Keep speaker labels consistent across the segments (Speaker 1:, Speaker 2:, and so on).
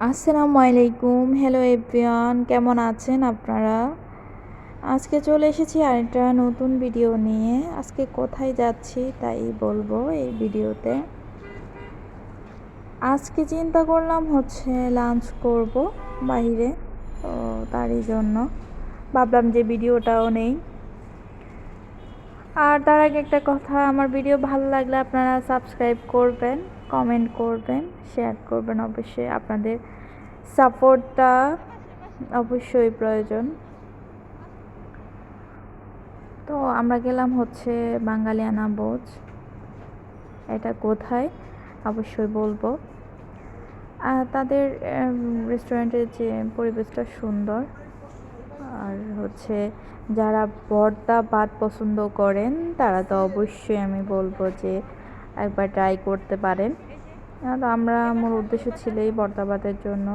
Speaker 1: আসসালামু আলাইকুম। Hello everyone, কেমন আছেন আপনারা? আজকে চলে এসেছি আরেকটা নতুন ভিডিও নিয়ে। আজকে কোথায় যাচ্ছি তাই বলবো এই ভিডিওতে। আজকে চিন্তা করলাম হচ্ছে লাঞ্চ করব বাইরে, তো তারই জন্য ভাবলাম যে ভিডিওটাও নেই। আর তার আগে একটা কথা, আমার ভিডিও ভালো লাগলে আপনারা সাবস্ক্রাইব করবেন, কমেন্ট করবেন, শেয়ার করবেন। অবশ্যই আপনাদের সাপোর্টটা অবশ্যই প্রয়োজন। তো আমরা গেলাম হচ্ছে বাঙালিয়ানা বোচ। এটা কোথায় অবশ্যই বলবো। তাদের রেস্টুরেন্টের যে পরিবেশটা সুন্দর, আর হচ্ছে যারা ভর্তা ভাত পছন্দ করেন তারা তো অবশ্যই আমি বলবো যে একবার ট্রাই করতে পারেন। তো আমরা মূল উদ্দেশ্য ছিল এই ভর্তা ভাতের জন্য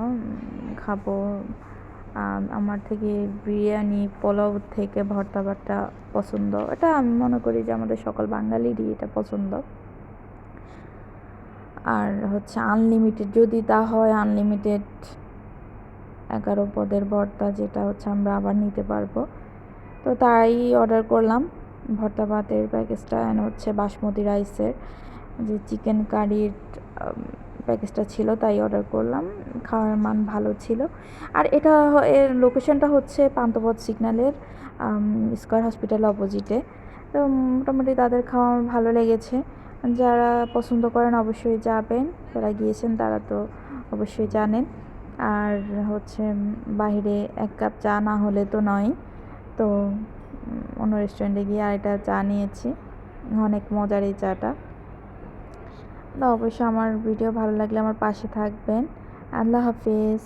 Speaker 1: খাবো। আমার থেকে বিরিয়ানি পোলাও থেকে ভর্তা ভাতটা পছন্দ। এটা আমি মনে করি যে আমাদের সকল বাঙালিরই এটা পছন্দ। আর হচ্ছে আনলিমিটেড, যদি তা হয় আনলিমিটেড 11 পদের ভর্তা, যেটা হচ্ছে আমরা আবার নিতে পারবো। তো তাই অর্ডার করলাম ভর্তা ভাতের প্যাকেজটা, অ্যান্ড হচ্ছে বাসমতি রাইসের যে চিকেন কারির প্যাকেজটা ছিল, তাই অর্ডার করলাম। খাওয়ার মান ভালো ছিল। আর এর লোকেশনটা হচ্ছে পান্থপথ সিগন্যালের স্কয়ার হসপিটাল অপোজিটে। তো মোটামুটি তাদের খাওয়া ভালো লেগেছে। যারা পছন্দ করেন অবশ্যই যাবেন, যারা গিয়েছেন তারা তো অবশ্যই জানেন। আর হচ্ছে বাইরে 1 কাপ চা না হলে তো নয়। তো অন্য রেস্টুরেন্টে গিয়ে আরেকটা চা নিয়েছি, অনেক মজার এই চাটা। তো অবশ্যই আমার ভিডিও ভালো লাগলে আমার পাশে থাকবেন। আল্লাহ হাফিজ।